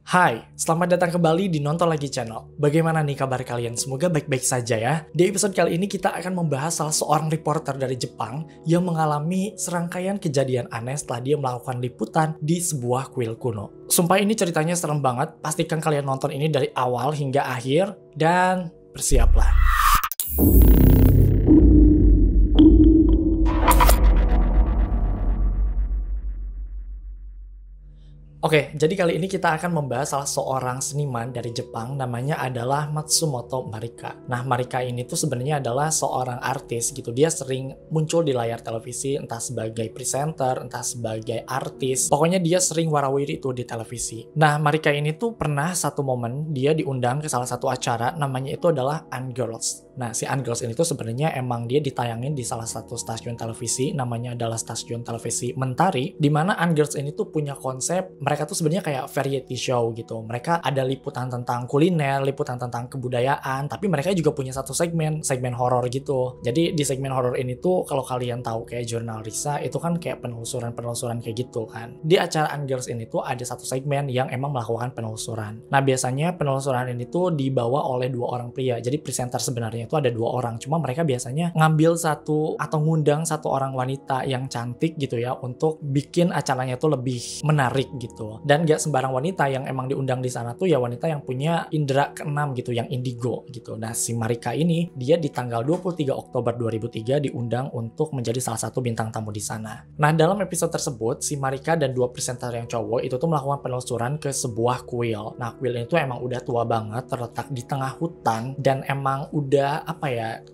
Hai, selamat datang kembali di Nonton Lagi Channel. Bagaimana nih kabar kalian? Semoga baik-baik saja ya. Di episode kali ini kita akan membahas salah seorang reporter dari Jepang yang mengalami serangkaian kejadian aneh setelah dia melakukan liputan di sebuah kuil kuno. Sumpah ini ceritanya serem banget, pastikan kalian nonton ini dari awal hingga akhir, dan bersiaplah. Oke, jadi kali ini kita akan membahas salah seorang seniman dari Jepang, namanya adalah Matsumoto Marika. Nah, Marika ini tuh sebenarnya adalah seorang artis gitu. Dia sering muncul di layar televisi, entah sebagai presenter, entah sebagai artis. Pokoknya dia sering warawiri itu di televisi. Nah, Marika ini tuh pernah satu momen dia diundang ke salah satu acara, namanya itu adalah Ungirls. Nah, si Ungirls ini tuh sebenarnya emang dia ditayangin di salah satu stasiun televisi, namanya adalah stasiun televisi Mentari, di mana Ungirls ini tuh punya konsep, mereka tuh sebenarnya kayak variety show gitu. Mereka ada liputan tentang kuliner, liputan tentang kebudayaan, tapi mereka juga punya satu segmen horor gitu. Jadi di segmen horor ini tuh kalau kalian tahu kayak jurnal Risa, itu kan kayak penelusuran kayak gitu kan. Di acara Ungirls ini tuh ada satu segmen yang emang melakukan penelusuran. Nah, biasanya penelusuran ini tuh dibawa oleh dua orang pria. Jadi presenter sebenarnya itu ada dua orang, cuma mereka biasanya ngambil satu atau ngundang satu orang wanita yang cantik gitu ya untuk bikin acaranya tuh lebih menarik gitu. Dan gak sembarang wanita yang emang diundang di sana tuh ya wanita yang punya indera keenam gitu, yang indigo gitu. Nah, si Marika ini dia di tanggal 23 Oktober 2003 diundang untuk menjadi salah satu bintang tamu di sana. Nah, dalam episode tersebut si Marika dan dua presenter yang cowok itu tuh melakukan penelusuran ke sebuah kuil. Nah, kuil itu emang udah tua banget, terletak di tengah hutan dan emang udah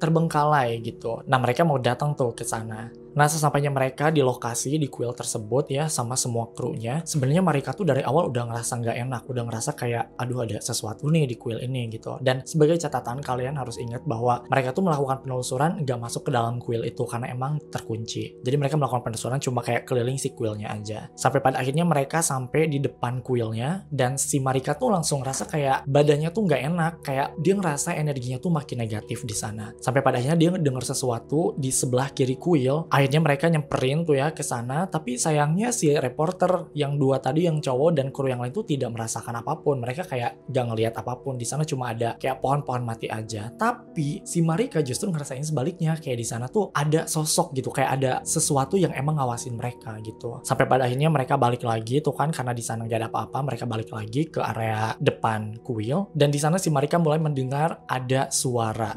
terbengkalai gitu. Nah, mereka mau datang tuh ke sana. Nah, sesampainya mereka di lokasi di kuil tersebut ya sama semua krunya, sebenarnya Marika tuh dari awal udah ngerasa nggak enak, udah ngerasa kayak aduh ada sesuatu nih di kuil ini gitu. Dan sebagai catatan kalian harus ingat bahwa mereka tuh melakukan penelusuran nggak masuk ke dalam kuil itu karena emang terkunci. Jadi mereka melakukan penelusuran cuma kayak keliling si kuilnya aja. Sampai pada akhirnya mereka sampai di depan kuilnya dan si Marika tuh langsung ngerasa kayak badannya tuh nggak enak, kayak dia ngerasa energinya tuh makin negatif di sana. Sampai pada akhirnya dia dengar sesuatu di sebelah kiri kuil. Akhirnya mereka nyemperin tuh ya ke sana, tapi sayangnya si reporter yang dua tadi, yang cowok dan kru yang lain tuh tidak merasakan apapun. Mereka kayak gak ngelihat apapun. Di sana cuma ada kayak pohon-pohon mati aja. Tapi si Marika justru ngerasain sebaliknya, kayak di sana tuh ada sosok gitu, kayak ada sesuatu yang emang ngawasin mereka gitu. Sampai pada akhirnya mereka balik lagi tuh kan, karena di sana gak ada apa-apa, mereka balik lagi ke area depan kuil dan di sana si Marika mulai mendengar ada suara.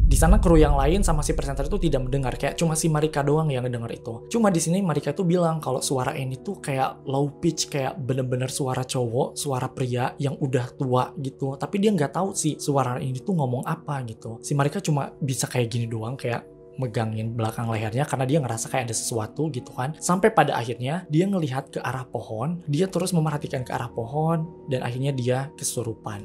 Di sana kru yang lain sama si presenter itu tidak mendengar, kayak cuma si Marika doang yang mendengar itu. Cuma di sini Marika itu bilang kalau suara ini tuh kayak low pitch, kayak bener-bener suara cowok, suara pria yang udah tua gitu. Tapi dia nggak tahu sih suara ini tuh ngomong apa gitu. Si Marika cuma bisa kayak gini doang, kayak megangin belakang lehernya karena dia ngerasa kayak ada sesuatu gitu kan. Sampai pada akhirnya dia ngelihat ke arah pohon, dia terus memerhatikan ke arah pohon dan akhirnya dia kesurupan.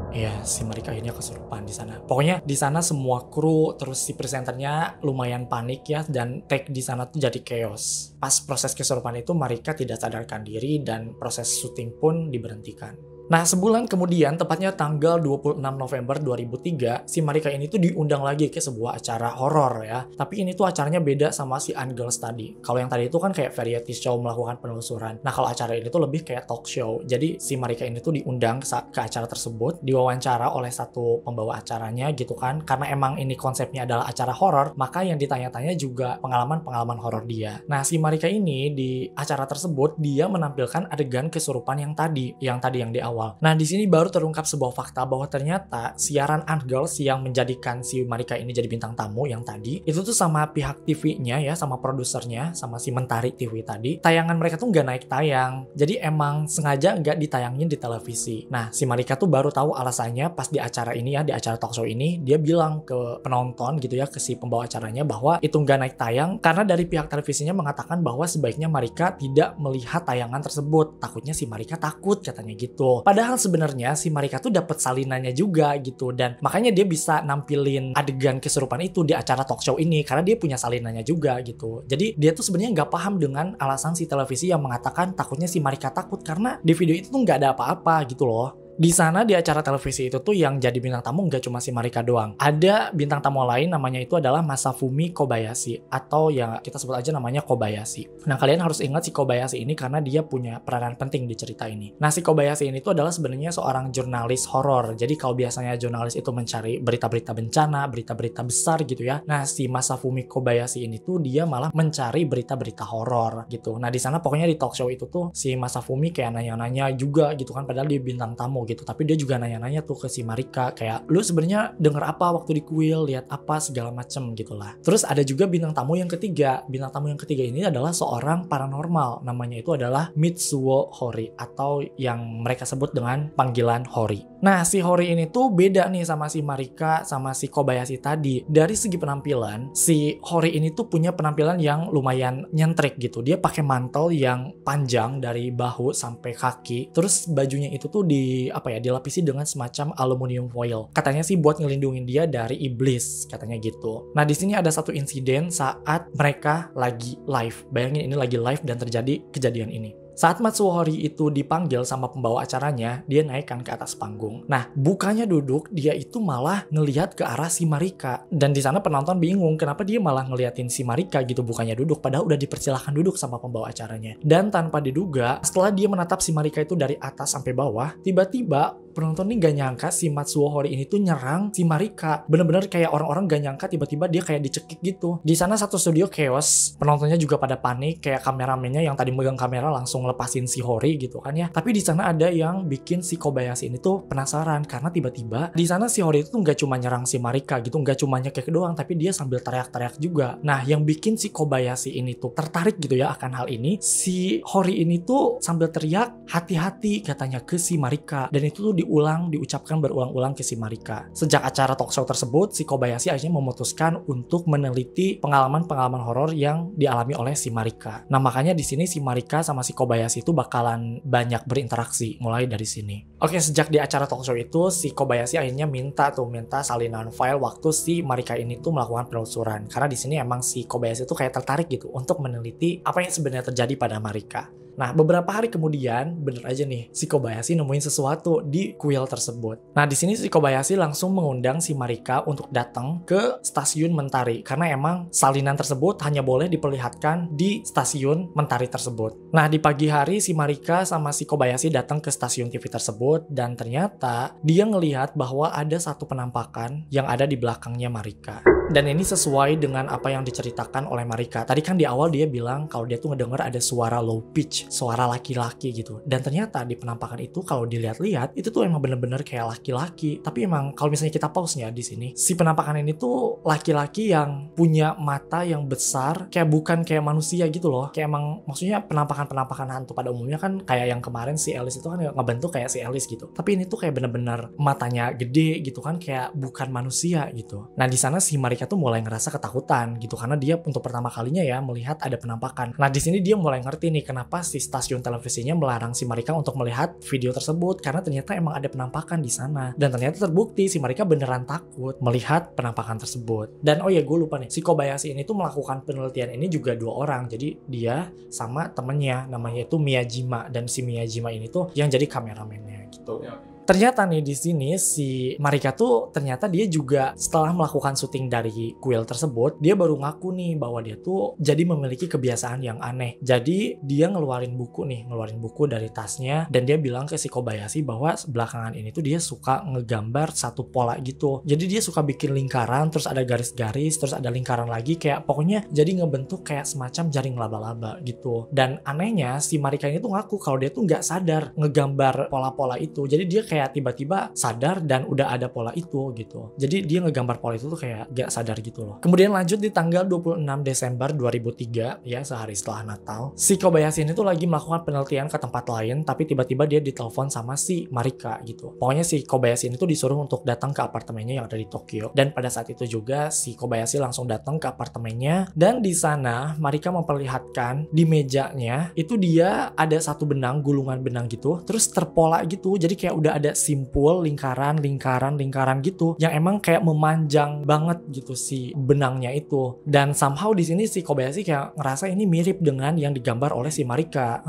Ya, si Marika akhirnya kesurupan di sana. Pokoknya di sana semua kru terus si presenternya lumayan panik ya, dan take di sana tuh jadi chaos. Pas proses kesurupan itu Marika tidak sadarkan diri dan proses syuting pun diberhentikan. Nah, sebulan kemudian, tepatnya tanggal 26 November 2003, si Marika ini tuh diundang lagi ke sebuah acara horor ya. Tapi ini tuh acaranya beda sama si Ungirls tadi. Kalau yang tadi itu kan kayak variety show melakukan penelusuran. Nah, kalau acara ini tuh lebih kayak talk show. Jadi si Marika ini tuh diundang ke acara tersebut, diwawancara oleh satu pembawa acaranya gitu kan. Karena emang ini konsepnya adalah acara horor, maka yang ditanya-tanya juga pengalaman-pengalaman horor dia. Nah, si Marika ini di acara tersebut, dia menampilkan adegan kesurupan yang tadi yang di awal. Nah, di sini baru terungkap sebuah fakta bahwa ternyata siaran Ungirls yang menjadikan si Marika ini jadi bintang tamu yang tadi, itu tuh sama pihak TV-nya ya, sama produsernya, sama si Mentari TV tadi, tayangan mereka tuh nggak naik tayang. Jadi emang sengaja nggak ditayangin di televisi. Nah, si Marika tuh baru tahu alasannya pas di acara ini ya, di acara talk show ini, dia bilang ke penonton gitu ya, ke si pembawa acaranya bahwa itu nggak naik tayang karena dari pihak televisinya mengatakan bahwa sebaiknya Marika tidak melihat tayangan tersebut. Takutnya si Marika takut katanya gitu. Padahal sebenarnya si Marika tuh dapat salinannya juga gitu, dan makanya dia bisa nampilin adegan kesurupan itu di acara talk show ini karena dia punya salinannya juga gitu. Jadi dia tuh sebenarnya nggak paham dengan alasan si televisi yang mengatakan takutnya si Marika takut karena di video itu tuh nggak ada apa-apa gitu loh. Di sana di acara televisi itu tuh yang jadi bintang tamu nggak cuma si Marika doang. Ada bintang tamu lain namanya itu adalah Masafumi Kobayashi atau ya kita sebut aja namanya Kobayashi. Nah, kalian harus ingat si Kobayashi ini karena dia punya peranan penting di cerita ini. Nah, si Kobayashi ini tuh adalah sebenarnya seorang jurnalis horor. Jadi kalau biasanya jurnalis itu mencari berita-berita bencana, berita-berita besar gitu ya. Nah, si Masafumi Kobayashi ini tuh dia malah mencari berita-berita horor gitu. Nah, di sana pokoknya di talk show itu tuh si Masafumi kayak nanya-nanya juga gitu kan, padahal dia bintang tamu gitu, tapi dia juga nanya-nanya tuh ke si Marika kayak lu sebenarnya denger apa waktu di kuil, lihat apa segala macem gitulah. Terus ada juga bintang tamu yang ketiga. Bintang tamu yang ketiga ini adalah seorang paranormal, namanya itu adalah Mitsuo Hori atau yang mereka sebut dengan panggilan Hori. Nah, si Hori ini tuh beda nih sama si Marika sama si Kobayashi tadi. Dari segi penampilan, si Hori ini tuh punya penampilan yang lumayan nyentrik gitu. Dia pakai mantel yang panjang dari bahu sampai kaki. Terus bajunya itu tuh dilapisi dengan semacam aluminium foil. Katanya sih buat ngelindungin dia dari iblis, katanya gitu. Nah, di sini ada satu insiden saat mereka lagi live. Bayangin ini lagi live dan terjadi kejadian ini. Saat Matsuo Hori itu dipanggil sama pembawa acaranya, dia naikkan ke atas panggung. Nah, bukannya duduk, dia itu malah ngelihat ke arah si Marika. Dan di sana penonton bingung kenapa dia malah ngeliatin si Marika gitu, bukannya duduk, padahal udah dipersilahkan duduk sama pembawa acaranya. Dan tanpa diduga, setelah dia menatap si Marika itu dari atas sampai bawah, tiba-tiba penonton ini gak nyangka si Matsuo Hori ini tuh nyerang si Marika. Bener-bener kayak orang-orang gak nyangka tiba-tiba dia kayak dicekik gitu. Di sana satu studio chaos, penontonnya juga pada panik, kayak kameramennya yang tadi megang kamera langsung lepasin si Hori gitu kan ya. Tapi di sana ada yang bikin si Kobayashi ini tuh penasaran karena tiba-tiba di sana si Hori itu tuh gak cuma nyerang si Marika gitu, gak cuma nyekek doang, tapi dia sambil teriak-teriak juga. Nah, yang bikin si Kobayashi ini tuh tertarik gitu ya akan hal ini, si Hori ini tuh sambil teriak hati-hati katanya ke si Marika, dan itu tuh diucapkan berulang-ulang ke si Marika. Sejak acara talk show tersebut, si Kobayashi akhirnya memutuskan untuk meneliti pengalaman-pengalaman horor yang dialami oleh si Marika. Nah, makanya di sini si Marika sama si Kobayashi itu bakalan banyak berinteraksi mulai dari sini. Oke, sejak di acara talk show itu, si Kobayashi akhirnya minta salinan file waktu si Marika ini tuh melakukan penelusuran. Karena di sini emang si Kobayashi tuh kayak tertarik gitu untuk meneliti apa yang sebenarnya terjadi pada Marika. Nah, beberapa hari kemudian, bener aja nih, si Kobayashi nemuin sesuatu di kuil tersebut. Nah, di sini si Kobayashi langsung mengundang si Marika untuk datang ke stasiun Mentari. Karena emang salinan tersebut hanya boleh diperlihatkan di stasiun Mentari tersebut. Nah, di pagi hari si Marika sama si Kobayashi datang ke stasiun TV tersebut, dan ternyata dia ngelihat bahwa ada satu penampakan yang ada di belakangnya Marika. Dan ini sesuai dengan apa yang diceritakan oleh Marika. Tadi kan di awal dia bilang kalau dia tuh ngedenger ada suara low pitch, suara laki-laki gitu. Dan ternyata di penampakan itu kalau dilihat-lihat itu tuh emang bener-bener kayak laki-laki. Tapi emang kalau misalnya kita pause-nya di sini, si penampakan ini tuh laki-laki yang punya mata yang besar, kayak bukan kayak manusia gitu loh. Kayak emang maksudnya penampakan-penampakan hantu pada umumnya kan kayak yang kemarin si Alice itu kan ngebentuk kayak si Alice gitu. Tapi ini tuh kayak bener-bener matanya gede gitu kan, kayak bukan manusia gitu. Nah, di sana si Marika tuh mulai ngerasa ketakutan gitu karena dia untuk pertama kalinya ya melihat ada penampakan. Nah, di sini dia mulai ngerti nih kenapa si stasiun televisinya melarang si Marika untuk melihat video tersebut, karena ternyata emang ada penampakan di sana. Dan ternyata terbukti si Marika beneran takut melihat penampakan tersebut. Dan oh ya, gue lupa nih, si Kobayashi ini tuh melakukan penelitian ini juga 2 orang. Jadi dia sama temennya namanya itu Miyajima, dan si Miyajima ini tuh yang jadi kameramennya gitu. Ternyata nih di sini si Marika tuh ternyata dia juga setelah melakukan syuting dari kuil tersebut, dia baru ngaku nih bahwa dia tuh jadi memiliki kebiasaan yang aneh. Jadi dia ngeluarin buku dari tasnya, dan dia bilang ke si Kobayashi bahwa belakangan ini tuh dia suka ngegambar satu pola gitu. Jadi dia suka bikin lingkaran, terus ada garis-garis, terus ada lingkaran lagi, kayak pokoknya jadi ngebentuk kayak semacam jaring laba-laba gitu. Dan anehnya si Marika ini tuh ngaku kalau dia tuh nggak sadar ngegambar pola-pola itu. Jadi dia kayak tiba-tiba sadar dan udah ada pola itu gitu. Jadi dia ngegambar pola itu tuh kayak gak sadar gitu loh. Kemudian lanjut di tanggal 26 Desember 2003 ya, sehari setelah Natal, si Kobayashi ini tuh lagi melakukan penelitian ke tempat lain, tapi tiba-tiba dia ditelepon sama si Marika gitu. Pokoknya si Kobayashi ini tuh disuruh untuk datang ke apartemennya yang ada di Tokyo, dan pada saat itu juga si Kobayashi langsung datang ke apartemennya, dan di sana Marika memperlihatkan di mejanya itu dia ada satu benang, gulungan benang gitu, terus terpola gitu gitu. Jadi kayak udah ada simpul, lingkaran gitu yang emang kayak memanjang banget gitu si benangnya itu. Dan somehow di sini si Kobayashi kayak ngerasa ini mirip dengan yang digambar oleh si Marika.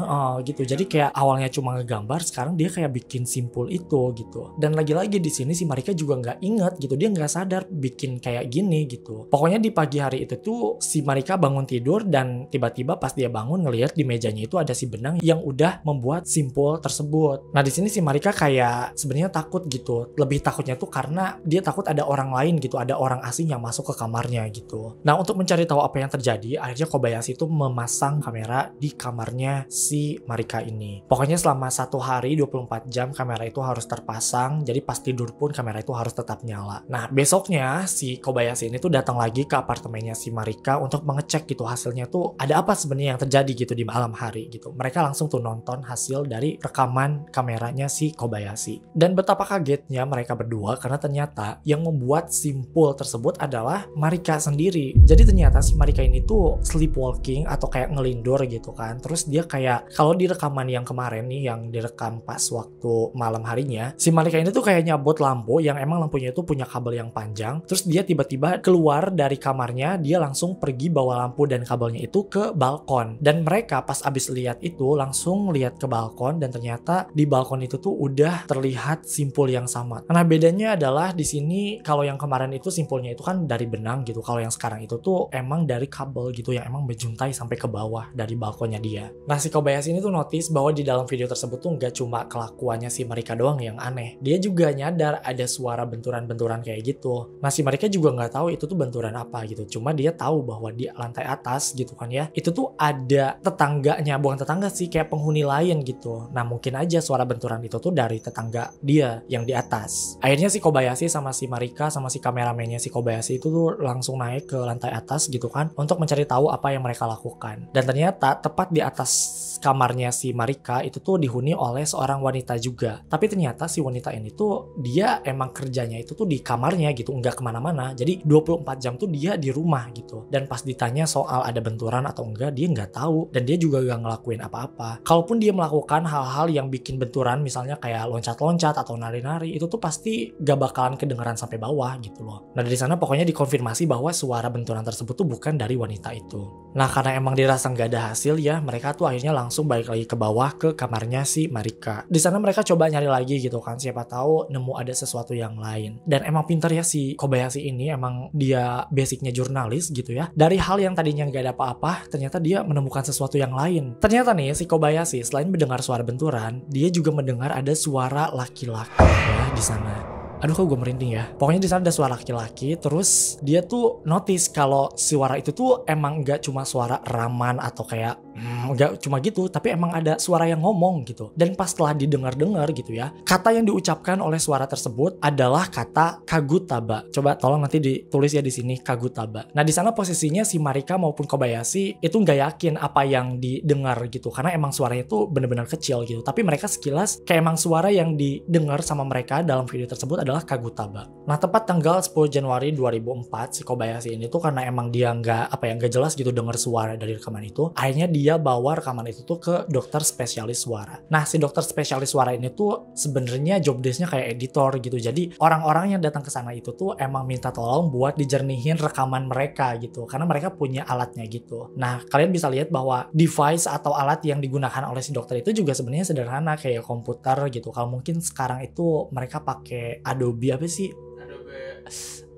Gitu. Jadi kayak awalnya cuma ngegambar, sekarang dia kayak bikin simpul itu gitu. Dan lagi-lagi di sini si Marika juga nggak inget gitu, dia nggak sadar bikin kayak gini gitu. Pokoknya di pagi hari itu tuh si Marika bangun tidur dan tiba-tiba pas dia bangun ngelihat di mejanya itu ada si benang yang udah membuat simpul tersebut. Nah di sini si Marika kayak sebenarnya takut gitu. Lebih takutnya tuh karena dia takut ada orang lain gitu, ada orang asing yang masuk ke kamarnya gitu. Nah untuk mencari tahu apa yang terjadi, akhirnya Kobayashi itu memasang kamera di kamarnya si Marika ini. Pokoknya selama 1 hari 24 jam kamera itu harus terpasang, jadi pas tidur pun kamera itu harus tetap nyala. Nah besoknya si Kobayashi ini tuh datang lagi ke apartemennya si Marika untuk mengecek gitu hasilnya tuh ada apa sebenarnya yang terjadi gitu di malam hari gitu. Mereka langsung tuh nonton hasil dari rekaman kameranya si Kobayashi. Dan betapa kagetnya mereka berdua karena ternyata yang membuat simpul tersebut adalah Marika sendiri. Jadi ternyata si Marika ini tuh sleepwalking atau kayak ngelindur gitu kan. Terus dia kayak kalau di rekaman yang kemarin nih yang direkam pas waktu malam harinya, si Marika ini tuh kayak nyabot lampu yang emang lampunya itu punya kabel yang panjang. Terus dia tiba-tiba keluar dari kamarnya, dia langsung pergi bawa lampu dan kabelnya itu ke balkon. Dan mereka pas abis lihat itu langsung lihat ke balkon dan ternyata di balkon itu tuh udah terlihat simpul yang sama. Nah bedanya adalah di sini kalau yang kemarin itu simpulnya itu kan dari benang gitu. Kalau yang sekarang itu tuh emang dari kabel gitu yang emang menjuntai sampai ke bawah dari balkonnya dia. Nah si Kobayashi ini tuh notice bahwa di dalam video tersebut tuh nggak cuma kelakuannya si Marika doang yang aneh. Dia juga nyadar ada suara benturan-benturan kayak gitu. Nah si Marika juga nggak tahu itu tuh benturan apa gitu. Cuma dia tahu bahwa di lantai atas gitu kan ya, itu tuh ada tetangganya, bukan tetangga sih, kayak penghuni lain gitu. Nah mungkin aja suara benturan itu tuh dari tetangga dia yang di atas. Akhirnya si Kobayashi sama si Marika sama si kameramennya si Kobayashi itu tuh langsung naik ke lantai atas gitu kan untuk mencari tahu apa yang mereka lakukan. Dan ternyata tepat di atas kamarnya si Marika itu tuh dihuni oleh seorang wanita juga. Tapi ternyata si wanita ini tuh dia emang kerjanya itu tuh di kamarnya gitu, nggak kemana-mana. Jadi 24 jam tuh dia di rumah gitu. Dan pas ditanya soal ada benturan atau enggak, dia nggak tahu. Dan dia juga nggak ngelakuin apa-apa. Kalaupun dia melakukan hal-hal yang bikin benturan, misalnya kayak loncat-loncat atau nari-nari, itu tuh pasti gak bakalan kedengeran sampai bawah gitu loh. Nah dari sana pokoknya dikonfirmasi bahwa suara benturan tersebut tuh bukan dari wanita itu. Nah karena emang dirasa nggak ada hasil ya, mereka tuh akhirnya langsung balik lagi ke bawah ke kamarnya si Marika. Di sana mereka coba nyari lagi gitu kan, siapa tahu nemu ada sesuatu yang lain. Dan emang pintar ya si Kobayashi ini, emang dia basicnya jurnalis gitu ya. Dari hal yang tadinya nggak ada apa-apa, ternyata dia menemukan sesuatu yang lain. Ternyata nih si Kobayashi selain mendengar suara benturan, dia juga mendengar ada suara laki-laki ya di sana. Aduh kok gue merinding ya. Pokoknya di sana ada suara laki-laki. Terus dia tuh notice kalau suara itu tuh emang nggak cuma suara raman atau kayak nggak cuma gitu, tapi emang ada suara yang ngomong gitu. Dan pas setelah didengar-dengar gitu ya, kata yang diucapkan oleh suara tersebut adalah kata Kagutaba. Coba tolong nanti ditulis ya di sini Kagutaba. Nah di sana posisinya si Marika maupun Kobayashi itu nggak yakin apa yang didengar gitu, karena emang suaranya tuh bener-bener kecil gitu. Tapi mereka sekilas kayak emang suara yang didengar sama mereka dalam video tersebut adalah Kagutaba. Nah tepat tanggal 10 Januari 2004 si Kobayashi ini tuh karena emang dia nggak jelas gitu dengar suara dari rekaman itu, akhirnya dia bawa rekaman itu tuh ke dokter spesialis suara. Nah si dokter spesialis suara ini tuh sebenarnya job desk-nya kayak editor gitu. Jadi orang-orang yang datang ke sana itu tuh emang minta tolong buat dijernihin rekaman mereka gitu, karena mereka punya alatnya gitu. Nah kalian bisa lihat bahwa device atau alat yang digunakan oleh si dokter itu juga sebenarnya sederhana kayak komputer gitu. Kalau mungkin sekarang itu mereka pakai Adobe apa sih?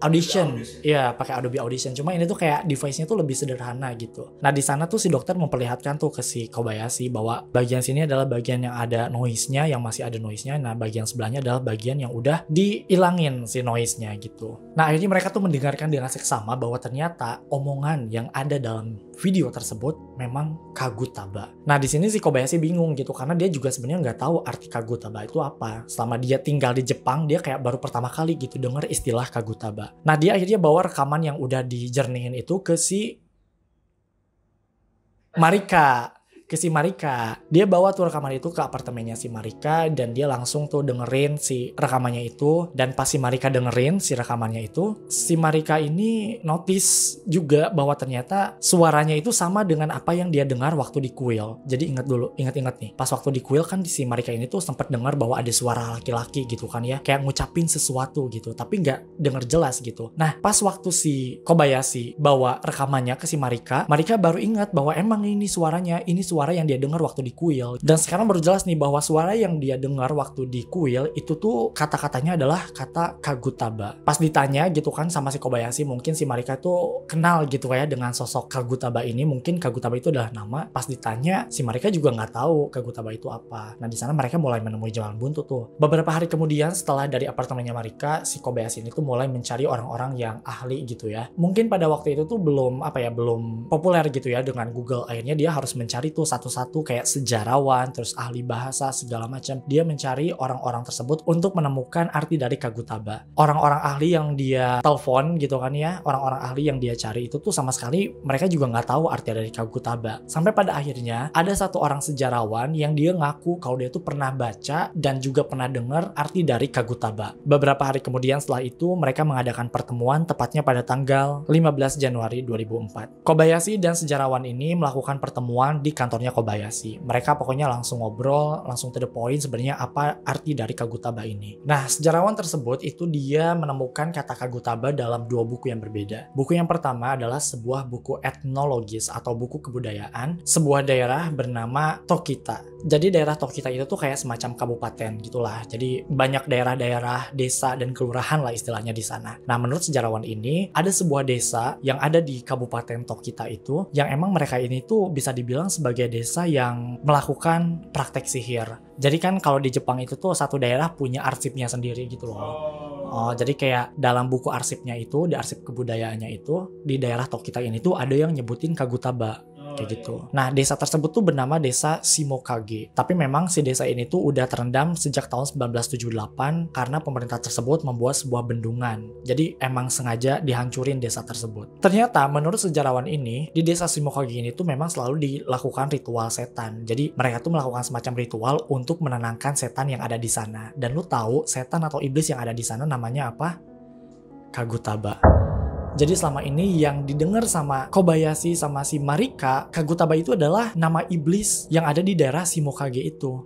Audition, ya pakai Adobe Audition. Cuma ini tuh kayak device-nya tuh lebih sederhana gitu. Nah di sana tuh si dokter memperlihatkan tuh ke si Kobayashi bahwa bagian sini adalah bagian yang ada noise-nya, yang masih ada noise-nya. Nah bagian sebelahnya adalah bagian yang udah dihilangin si noise-nya gitu. Nah akhirnya mereka tuh mendengarkan dengan seksama bahwa ternyata omongan yang ada dalam video tersebut memang Kagutaba. Nah di sini si Kobayashi bingung gitu karena dia juga sebenarnya nggak tahu arti Kagutaba itu apa. Selama dia tinggal di Jepang, dia kayak baru pertama kali gitu dengar istilah Kagutaba. Nah dia akhirnya bawa rekaman yang udah dijernihin itu ke si Marika. ke si Marika. Dia bawa tuh rekaman itu ke apartemennya si Marika dan dia langsung tuh dengerin si rekamannya itu. Dan pas si Marika dengerin si rekamannya itu, si Marika ini notice juga bahwa ternyata suaranya itu sama dengan apa yang dia dengar waktu di kuil. Jadi ingat nih, pas waktu di kuil kan si Marika ini tuh sempat dengar bahwa ada suara laki-laki gitu kan ya, kayak ngucapin sesuatu gitu, tapi nggak denger jelas gitu. Nah, pas waktu si Kobayashi bawa rekamannya ke si Marika baru ingat bahwa emang ini suaranya, ini suara yang dia dengar waktu di kuil. Dan sekarang baru jelas nih bahwa suara yang dia dengar waktu di kuil itu tuh kata-katanya adalah kata Kagutaba. Pas ditanya gitu kan sama si Kobayashi, mungkin si Marika tuh kenal gitu ya dengan sosok Kagutaba ini, mungkin Kagutaba itu adalah nama. Pas ditanya, si Marika juga nggak tahu Kagutaba itu apa. Nah, di sana mereka mulai menemui jalan buntu tuh. Beberapa hari kemudian setelah dari apartemennya Marika, si Kobayashi ini tuh mulai mencari orang-orang yang ahli gitu ya. Mungkin pada waktu itu tuh belum populer gitu ya dengan Google. Akhirnya dia harus mencari tuh satu-satu kayak sejarawan, terus ahli bahasa segala macam. Dia mencari orang-orang tersebut untuk menemukan arti dari Kagutaba. Orang-orang ahli yang dia telepon gitu kan ya, orang-orang ahli yang dia cari itu tuh sama sekali mereka juga nggak tahu arti dari Kagutaba. Sampai pada akhirnya ada satu orang sejarawan yang dia ngaku kalau dia tuh pernah baca dan juga pernah dengar arti dari Kagutaba. Beberapa hari kemudian setelah itu mereka mengadakan pertemuan tepatnya pada tanggal 15 Januari 2004. Kobayashi dan sejarawan ini melakukan pertemuan di kantornya Kobayashi. Mereka pokoknya langsung ngobrol, langsung to the point sebenarnya apa arti dari Kagutaba ini. Nah, sejarawan tersebut itu dia menemukan kata Kagutaba dalam dua buku yang berbeda. Buku yang pertama adalah sebuah buku etnologis atau buku kebudayaan sebuah daerah bernama Tokita. Jadi daerah Tokita itu tuh kayak semacam kabupaten gitulah. Jadi banyak daerah-daerah, desa dan kelurahan lah istilahnya di sana. Nah, menurut sejarawan ini ada sebuah desa yang ada di kabupaten Tokita itu yang emang mereka ini tuh bisa dibilang sebagai desa yang melakukan praktek sihir. Jadi kan kalau di Jepang itu tuh satu daerah punya arsipnya sendiri gitu loh. Oh, jadi kayak dalam buku arsipnya itu, di arsip kebudayaannya itu, di daerah Tokita ini tuh ada yang nyebutin Kagutaba. Kayak gitu. Nah, desa tersebut tuh bernama desa Shimokage. Tapi memang si desa ini tuh udah terendam sejak tahun 1978 karena pemerintah tersebut membuat sebuah bendungan. Jadi emang sengaja dihancurin desa tersebut. Ternyata menurut sejarawan ini, di desa Shimokage ini tuh memang selalu dilakukan ritual setan. Jadi mereka tuh melakukan semacam ritual untuk menenangkan setan yang ada di sana. Dan lu tahu setan atau iblis yang ada di sana namanya apa? Kagutaba. Jadi selama ini yang didengar sama Kobayashi sama si Marika, Kagutaba itu adalah nama iblis yang ada di daerah Shimokage itu.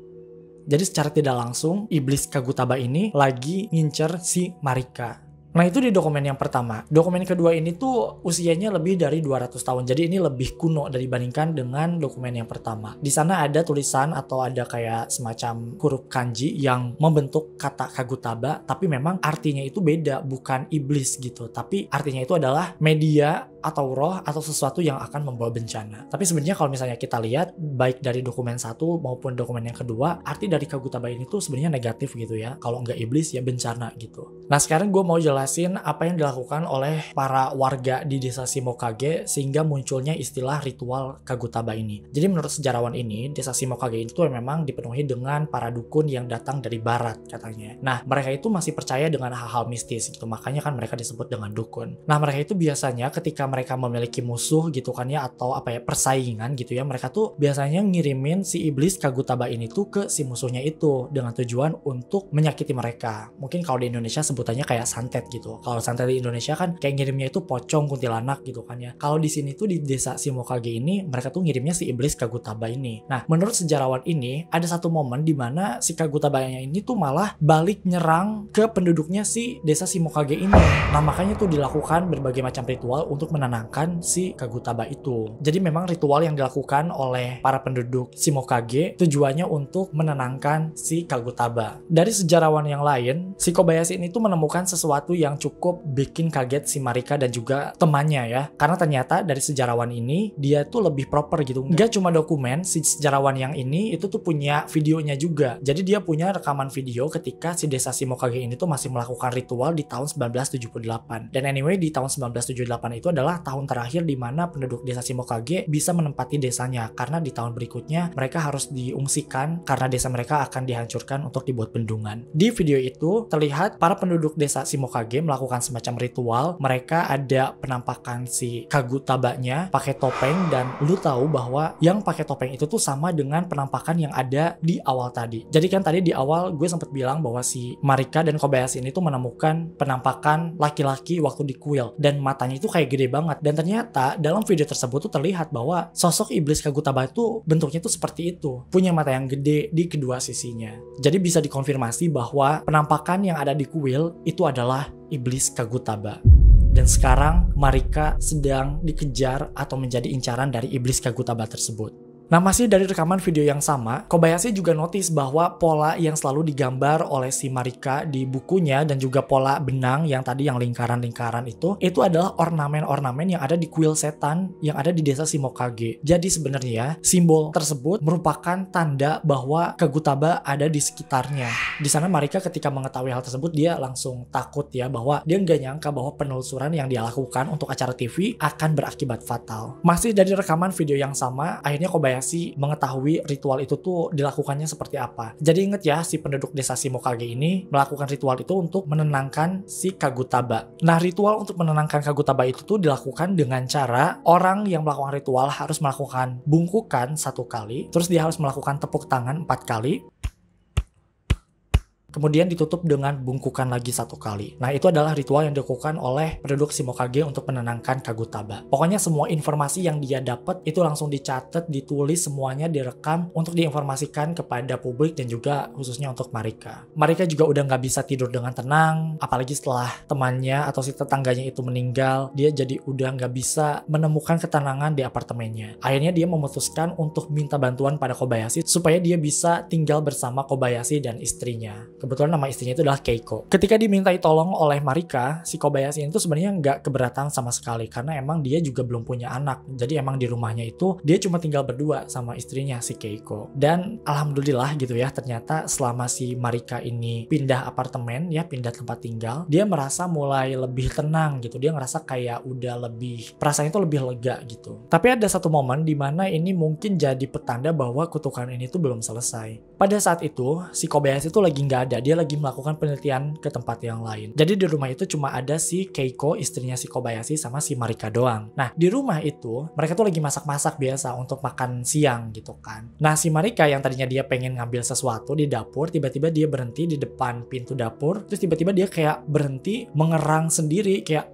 Jadi secara tidak langsung, iblis Kagutaba ini lagi ngincer si Marika. Nah, itu di dokumen yang pertama. Dokumen kedua ini tuh usianya lebih dari 200 tahun. Jadi ini lebih kuno dibandingkan dengan dokumen yang pertama. Di sana ada tulisan atau ada kayak semacam huruf kanji yang membentuk kata Kagutaba, tapi memang artinya itu beda, bukan iblis gitu. Tapi artinya itu adalah media atau roh atau sesuatu yang akan membawa bencana. Tapi sebenarnya kalau misalnya kita lihat baik dari dokumen satu maupun dokumen yang kedua, arti dari Kagutaba ini tuh sebenarnya negatif gitu ya. Kalau nggak iblis ya bencana gitu. Nah, sekarang gue mau jelasin apa yang dilakukan oleh para warga di desa Shimokage sehingga munculnya istilah ritual Kagutaba ini. Jadi menurut sejarawan ini, desa Shimokage itu memang dipenuhi dengan para dukun yang datang dari barat katanya. Nah, mereka itu masih percaya dengan hal-hal mistis gitu. Makanya kan mereka disebut dengan dukun. Nah, mereka itu biasanya ketika mereka memiliki musuh gitu kan ya, atau persaingan gitu ya, mereka tuh biasanya ngirimin si iblis Kagutaba ini tuh ke si musuhnya itu dengan tujuan untuk menyakiti mereka. Mungkin kalau di Indonesia sebutannya kayak santet gitu. Kalau santet di Indonesia kan kayak ngirimnya itu pocong, kuntilanak gitu kan ya. Kalau di sini tuh di desa Shimokage ini mereka tuh ngirimnya si iblis Kagutaba ini. Nah, menurut sejarawan ini ada satu momen di mana si Kagutabanya ini tuh malah balik nyerang ke penduduknya si desa Shimokage ini. Nah, makanya tuh dilakukan berbagai macam ritual untuk menenangkan si Kagutaba itu. Jadi memang ritual yang dilakukan oleh para penduduk Shimokage tujuannya untuk menenangkan si Kagutaba. Dari sejarawan yang lain, si Kobayashi ini tuh menemukan sesuatu yang cukup bikin kaget si Marika dan juga temannya ya. Karena ternyata dari sejarawan ini dia tuh lebih proper gitu. Nggak cuma dokumen, si sejarawan yang ini itu tuh punya videonya juga. Jadi dia punya rekaman video ketika si desa Shimokage ini tuh masih melakukan ritual di tahun 1978. Dan anyway di tahun 1978 itu adalah adalah tahun terakhir di mana penduduk desa Shimokage bisa menempati desanya, karena di tahun berikutnya mereka harus diungsikan karena desa mereka akan dihancurkan untuk dibuat bendungan. Di video itu terlihat para penduduk desa Shimokage melakukan semacam ritual. Mereka ada penampakan si Kagutabanya pakai topeng, dan lu tahu bahwa yang pakai topeng itu tuh sama dengan penampakan yang ada di awal tadi. Jadi kan tadi di awal gue sempat bilang bahwa si Marika dan Kobayashi ini tuh menemukan penampakan laki-laki waktu di kuil, dan matanya itu kayak gede banget. Dan ternyata dalam video tersebut tuh terlihat bahwa sosok iblis Kagutaba itu bentuknya tuh seperti itu, punya mata yang gede di kedua sisinya. Jadi bisa dikonfirmasi bahwa penampakan yang ada di kuil itu adalah iblis Kagutaba. Dan sekarang Marika sedang dikejar atau menjadi incaran dari iblis Kagutaba tersebut. Nah, masih dari rekaman video yang sama, Kobayashi juga notice bahwa pola yang selalu digambar oleh si Marika di bukunya dan juga pola benang yang tadi yang lingkaran-lingkaran itu adalah ornamen-ornamen yang ada di kuil setan yang ada di desa Shimokage. Jadi sebenarnya simbol tersebut merupakan tanda bahwa Kagutaba ada di sekitarnya. Di sana Marika ketika mengetahui hal tersebut, dia langsung takut ya, bahwa dia nggak nyangka bahwa penelusuran yang dia lakukan untuk acara TV akan berakibat fatal. Masih dari rekaman video yang sama, akhirnya Kobayashi mengetahui ritual itu tuh dilakukannya seperti apa. Jadi inget ya, si penduduk desa Shimokage ini melakukan ritual itu untuk menenangkan si Kagutaba. Nah, ritual untuk menenangkan Kagutaba itu tuh dilakukan dengan cara orang yang melakukan ritual harus melakukan bungkukan 1 kali, terus dia harus melakukan tepuk tangan 4 kali, kemudian ditutup dengan bungkukan lagi 1 kali. Nah, itu adalah ritual yang dilakukan oleh penduduk Shimokage untuk menenangkan Kagutaba. Pokoknya semua informasi yang dia dapat itu langsung dicatat, ditulis, semuanya direkam untuk diinformasikan kepada publik dan juga khususnya untuk Marika. Marika juga udah nggak bisa tidur dengan tenang, apalagi setelah temannya atau si tetangganya itu meninggal, dia jadi udah nggak bisa menemukan ketenangan di apartemennya. Akhirnya dia memutuskan untuk minta bantuan pada Kobayashi supaya dia bisa tinggal bersama Kobayashi dan istrinya. Kebetulan nama istrinya itu adalah Keiko. Ketika dimintai tolong oleh Marika, si Kobayashi itu sebenarnya nggak keberatan sama sekali, karena emang dia juga belum punya anak. Jadi emang di rumahnya itu dia cuma tinggal berdua sama istrinya si Keiko. Dan alhamdulillah gitu ya, ternyata selama si Marika ini pindah apartemen ya, pindah tempat tinggal, dia merasa mulai lebih tenang gitu. Dia ngerasa kayak udah lebih, perasaannya itu lebih lega gitu. Tapi ada satu momen di mana ini mungkin jadi petanda bahwa kutukan ini tuh belum selesai. Pada saat itu si Kobayashi itu lagi nggak ada. Dia lagi melakukan penelitian ke tempat yang lain. Jadi di rumah itu cuma ada si Keiko, istrinya si Kobayashi, sama si Marika doang. Nah, di rumah itu mereka tuh lagi masak-masak biasa untuk makan siang gitu kan. Nah, si Marika yang tadinya dia pengen ngambil sesuatu di dapur, tiba-tiba dia berhenti di depan pintu dapur. Terus tiba-tiba dia kayak berhenti mengerang sendiri, kayak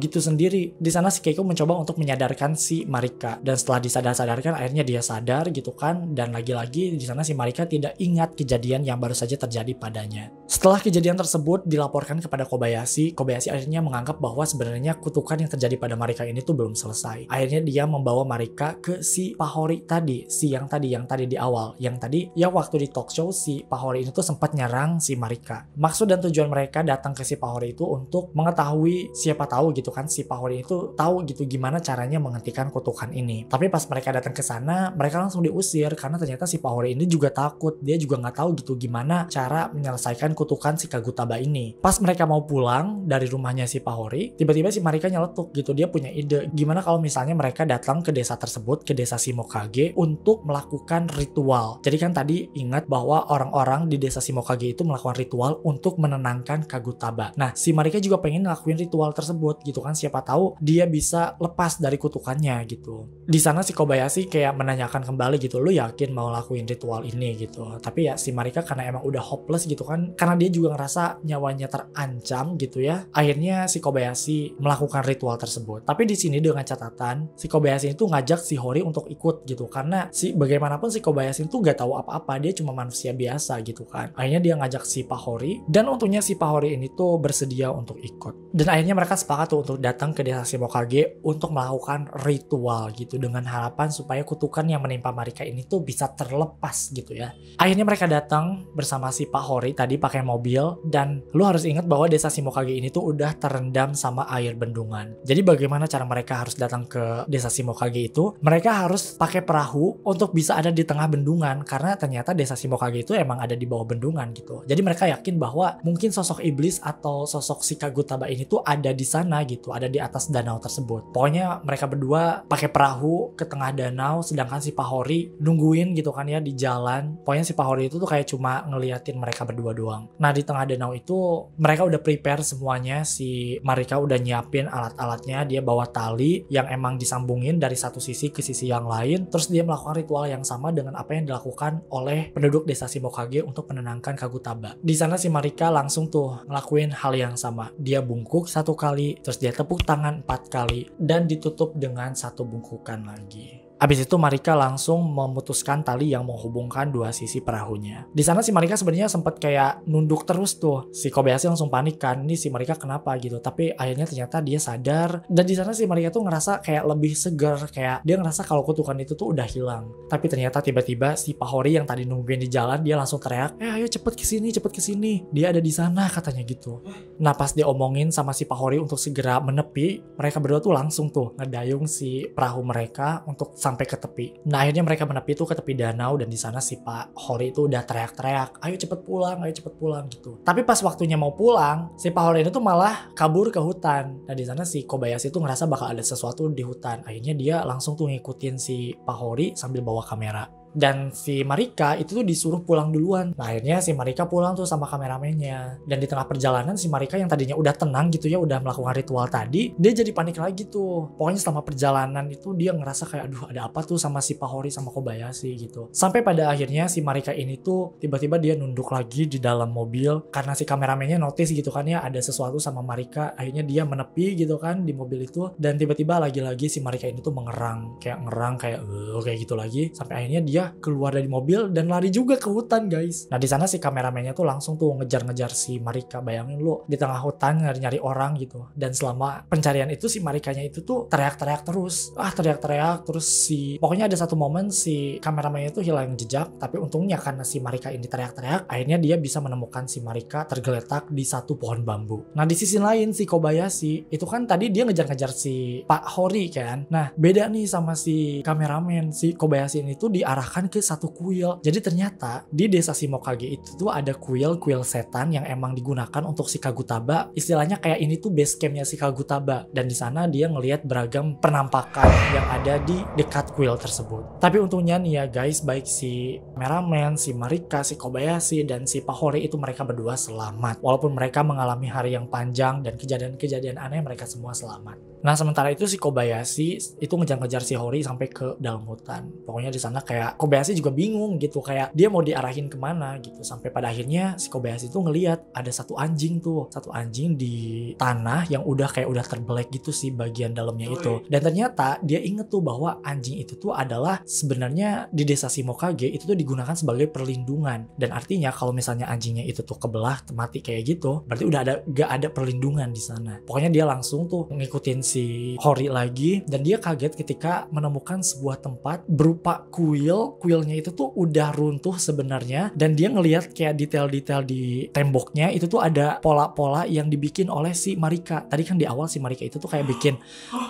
gitu sendiri. Di sana si Keiko mencoba untuk menyadarkan si Marika, dan setelah disadar-sadarkan akhirnya dia sadar gitu kan. Dan lagi-lagi di sana si Marika tidak ingat kejadian yang baru saja terjadi padanya. Setelah kejadian tersebut dilaporkan kepada Kobayashi, Kobayashi akhirnya menganggap bahwa sebenarnya kutukan yang terjadi pada Marika ini tuh belum selesai. Akhirnya dia membawa Marika ke si Pahori tadi, yang tadi di awal, yang tadi ya waktu di talk show si Pahori ini tuh sempat nyerang si Marika. Maksud dan tujuan mereka datang ke si Pahori itu untuk mengetahui, siapa tahu gitu kan si Pahori itu tahu gitu gimana caranya menghentikan kutukan ini. Tapi pas mereka datang ke sana, mereka langsung diusir karena ternyata si Pahori ini juga takut. Dia juga nggak tahu gitu gimana cara menyelesaikan kutukan si Kagutaba ini. Pas mereka mau pulang dari rumahnya si Pahori, tiba-tiba si Marika nyeletuk gitu. Dia punya ide, gimana kalau misalnya mereka datang ke desa tersebut, ke desa Shimokage, untuk melakukan ritual. Jadi kan tadi ingat bahwa orang-orang di desa Shimokage itu melakukan ritual untuk menenangkan Kagutaba. Nah, si Marika juga pengen ngelakuin ritual tersebut gitu kan, siapa tahu dia bisa lepas dari kutukannya gitu. Di sana si Kobayashi kayak menanyakan kembali gitu, lu yakin mau lakuin ritual ini gitu. Tapi ya si Marika karena emang udah hopeless gitu kan, karena dia juga ngerasa nyawanya terancam gitu ya, akhirnya si Kobayashi melakukan ritual tersebut. Tapi di sini dengan catatan, si Kobayashi itu ngajak si Hori untuk ikut gitu, karena si bagaimanapun si Kobayashi itu nggak tahu apa-apa, dia cuma manusia biasa gitu kan. Akhirnya dia ngajak si Pahori, dan untungnya si Pahori ini tuh bersedia untuk ikut. Dan akhirnya mereka sepakat tuh untuk datang ke desa Shimokage untuk melakukan ritual gitu, dengan harapan supaya kutukan yang menimpa Marika ini tuh bisa terlepas gitu ya. Akhirnya mereka datang bersama si Pahori tadi pakai mobil, dan lu harus ingat bahwa desa Shimokage ini tuh udah terendam sama air bendungan. Jadi bagaimana cara mereka harus datang ke desa Shimokage itu? Mereka harus pakai perahu untuk bisa ada di tengah bendungan, karena ternyata desa Shimokage itu emang ada di bawah bendungan gitu. Jadi mereka yakin bahwa mungkin sosok iblis atau sosok si Kagutaba ini tuh ada di sana gitu, ada di atas danau tersebut. Pokoknya mereka berdua pakai perahu ke tengah danau, sedangkan si Pahori nungguin gitu kan ya di jalan. Pokoknya si Pahori itu tuh kayak cuma ngeliatin mereka berdua doang. Nah di tengah danau itu mereka udah prepare semuanya. Si Marika udah nyiapin alat-alatnya, dia bawa tali yang emang disambungin dari satu sisi ke sisi yang lain. Terus dia melakukan ritual yang sama dengan apa yang dilakukan oleh penduduk desa Shimokage untuk menenangkan Kagutaba. Di sana si Marika langsung tuh ngelakuin hal yang sama. Dia bungkuk 1 kali, terus dia tepuk tangan 4 kali, dan ditutup dengan 1 bungkukan lagi. Abis itu Marika langsung memutuskan tali yang menghubungkan 2 sisi perahunya. Di sana si Marika sebenarnya sempat kayak nunduk terus tuh. Si Kobayashi langsung panik kan, ini si Marika kenapa gitu. Tapi akhirnya ternyata dia sadar, dan di sana si Marika tuh ngerasa kayak lebih segar, kayak dia ngerasa kalau kutukan itu tuh udah hilang. Tapi ternyata tiba-tiba si Pahori yang tadi nungguin di jalan, dia langsung teriak, ayo cepet kesini, cepet kesini. Dia ada di sana katanya gitu. Nah pas dia omongin sama si Pahori untuk segera menepi, mereka berdua tuh langsung tuh ngedayung si perahu mereka untuk sampai ke tepi. Nah akhirnya mereka menepi tuh ke tepi danau, dan di sana si Pak Hori itu udah teriak-teriak, ayo cepet pulang gitu. Tapi pas waktunya mau pulang, si Pak Hori itu malah kabur ke hutan. Nah di sana si Kobayashi tuh ngerasa bakal ada sesuatu di hutan. Akhirnya dia langsung tuh ngikutin si Pak Hori sambil bawa kamera. Dan si Marika itu tuh disuruh pulang duluan. Nah akhirnya si Marika pulang tuh sama kameramennya. Dan di tengah perjalanan si Marika yang tadinya udah tenang gitu ya, udah melakukan ritual tadi, dia jadi panik lagi tuh. Pokoknya selama perjalanan itu dia ngerasa kayak aduh ada apa tuh sama si Pahori sama Kobayashi gitu. Sampai pada akhirnya si Marika ini tuh tiba-tiba dia nunduk lagi di dalam mobil, karena si kameramennya notice gitu kan ya ada sesuatu sama Marika. Akhirnya dia menepi gitu kan di mobil itu, dan tiba-tiba lagi-lagi si Marika ini tuh ngerang kayak gitu lagi, sampai akhirnya dia keluar dari mobil dan lari juga ke hutan guys. Nah di sana si kameramennya tuh langsung tuh ngejar-ngejar si Marika. Bayangin lu di tengah hutan nyari-nyari orang gitu, dan selama pencarian itu si Marikanya itu tuh teriak-teriak terus, pokoknya ada satu momen si kameramennya tuh hilang jejak. Tapi untungnya karena si Marika ini teriak-teriak, akhirnya dia bisa menemukan si Marika tergeletak di satu pohon bambu. Nah di sisi lain si Kobayashi itu kan tadi dia ngejar-ngejar si Pak Hori kan. Nah beda nih sama si kameramen, si Kobayashi ini tuh diarahkan ke satu kuil. Jadi ternyata di desa Shimokage itu tuh ada kuil setan yang emang digunakan untuk si Kagutaba. Istilahnya kayak ini tuh base campnya si Kagutaba, dan di sana dia ngelihat beragam penampakan yang ada di dekat kuil tersebut. Tapi untungnya nih ya guys, baik si kameramen, si Marika, si Kobayashi, dan si Pahori itu mereka berdua selamat. Walaupun mereka mengalami hari yang panjang dan kejadian-kejadian aneh, mereka semua selamat. Nah sementara itu si Kobayashi itu ngejar-ngejar si Hori sampai ke dalam hutan. Pokoknya di sana kayak Kobayashi juga bingung gitu, kayak dia mau diarahin kemana gitu. Sampai pada akhirnya si Kobayashi tuh ngelihat ada satu anjing di tanah yang udah terbelek gitu sih bagian dalamnya itu. Dan ternyata dia inget tuh bahwa anjing itu tuh adalah sebenarnya di desa Shimokage itu tuh digunakan sebagai perlindungan. Dan artinya kalau misalnya anjingnya itu tuh kebelah mati kayak gitu, berarti udah gak ada perlindungan di sana. Pokoknya dia langsung tuh ngikutin si Hori lagi, dan dia kaget ketika menemukan sebuah tempat berupa kuilnya itu tuh udah runtuh sebenarnya, dan dia ngelihat kayak detail-detail di temboknya itu tuh ada pola-pola yang dibikin oleh si Marika. Tadi kan di awal si Marika itu tuh kayak bikin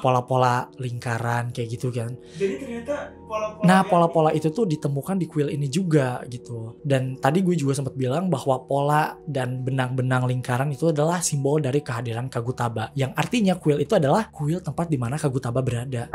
pola-pola lingkaran kayak gitu kan. Jadi ternyata pola-pola itu tuh ditemukan di kuil ini juga gitu. Dan tadi gue juga sempat bilang bahwa pola dan benang-benang lingkaran itu adalah simbol dari kehadiran Kagutaba, yang artinya kuil itu adalah kuil tempat di mana Kagutaba berada.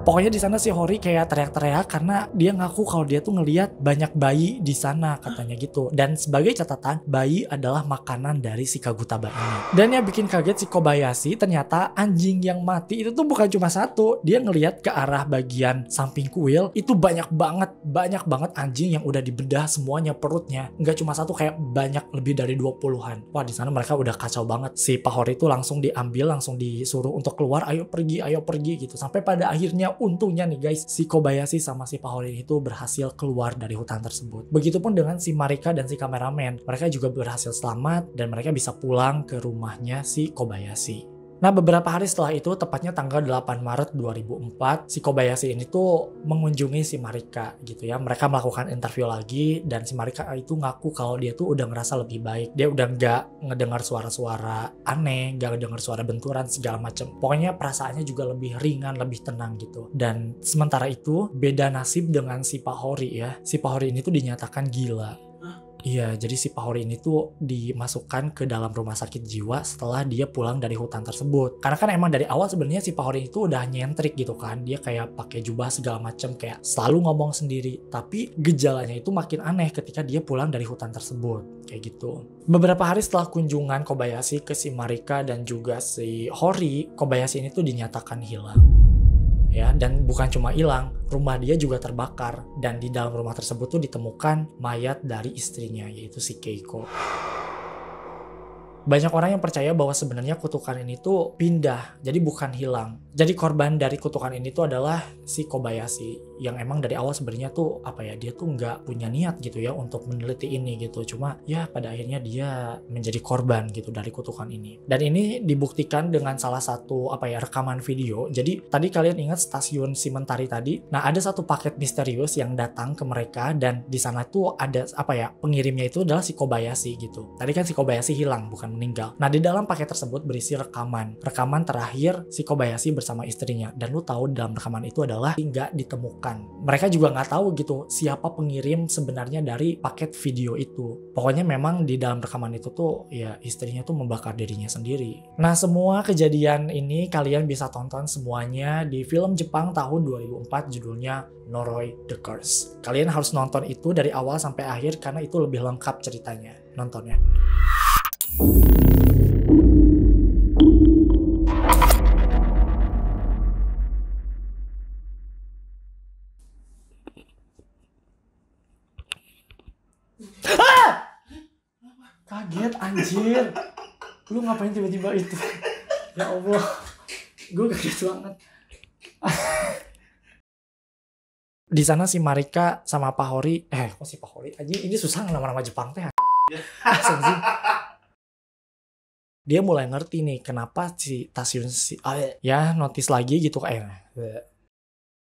Pokoknya di sana si Hori kayak teriak-teriak karena dia ngaku kalau dia tuh ngelihat banyak bayi di sana katanya gitu. Dan sebagai catatan, bayi adalah makanan dari si Kagutaba ini. Dan yang bikin kaget si Kobayashi, ternyata anjing yang mati itu tuh bukan cuma satu. Dia ngelihat ke arah bagian samping kuil, itu banyak banget anjing yang udah dibedah semuanya perutnya. Nggak cuma satu, kayak banyak, lebih dari 20-an. Wah di sana mereka udah kacau banget. Si Pak Hori itu langsung diambil, langsung disuruh untuk keluar, ayo pergi gitu. Sampai pada akhirnya untungnya nih guys, si Kobayashi sama si Pahori itu berhasil keluar dari hutan tersebut. Begitupun dengan si Marika dan si kameramen. Mereka juga berhasil selamat dan mereka bisa pulang ke rumahnya si Kobayashi. Nah, beberapa hari setelah itu, tepatnya tanggal 8 Maret 2004, si Kobayashi ini tuh mengunjungi si Marika gitu ya. Mereka melakukan interview lagi, dan si Marika itu ngaku kalau dia tuh udah ngerasa lebih baik. Dia udah nggak ngedengar suara-suara aneh, nggak ngedengar suara benturan, segala macem. Pokoknya perasaannya juga lebih ringan, lebih tenang gitu. Dan sementara itu, beda nasib dengan si Pak Hori ya. Si Pak Hori ini tuh dinyatakan gila. Iya, jadi si Pak Hori ini tuh dimasukkan ke dalam rumah sakit jiwa setelah dia pulang dari hutan tersebut. Karena kan emang dari awal sebenarnya si Pak Hori itu udah nyentrik gitu kan. Dia kayak pakai jubah segala macem, kayak selalu ngomong sendiri. Tapi gejalanya itu makin aneh ketika dia pulang dari hutan tersebut. Kayak gitu. Beberapa hari setelah kunjungan Kobayashi ke si Marika dan juga si Hori, Kobayashi ini tuh dinyatakan hilang. Ya, dan bukan cuma hilang, rumah dia juga terbakar, dan di dalam rumah tersebut tuh ditemukan mayat dari istrinya, yaitu si Keiko. Banyak orang yang percaya bahwa sebenarnya kutukan ini tuh pindah, jadi bukan hilang. Jadi korban dari kutukan ini tuh adalah si Kobayashi, yang emang dari awal sebenarnya tuh dia tuh nggak punya niat gitu ya untuk meneliti ini gitu. Cuma ya pada akhirnya dia menjadi korban gitu dari kutukan ini. Dan ini dibuktikan dengan salah satu rekaman video. Jadi tadi kalian ingat stasiun Simentari tadi? Nah, ada satu paket misterius yang datang ke mereka, dan di sana tuh ada pengirimnya itu adalah si Kobayashi gitu. Tadi kan si Kobayashi hilang, bukan meninggal. Nah, di dalam paket tersebut berisi rekaman terakhir si Kobayashi bersama istrinya. Dan lu tahu dalam rekaman itu adalah nggak ditemukan. Mereka juga nggak tahu gitu siapa pengirim sebenarnya dari paket video itu. Pokoknya memang di dalam rekaman itu tuh ya istrinya tuh membakar dirinya sendiri. Nah, semua kejadian ini kalian bisa tonton semuanya di film Jepang tahun 2004 judulnya Noroi the Curse. Kalian harus nonton itu dari awal sampai akhir karena itu lebih lengkap ceritanya. Nontonnya. Kaget anjir. Lu ngapain tiba-tiba itu? Ya Allah. Gue kaget banget. Di sana si Marika sama Pak Hori, kok si Pak Hori aja ini susah nama-nama Jepang teh. Dia mulai ngerti nih kenapa si Tasyun ya notice lagi gitu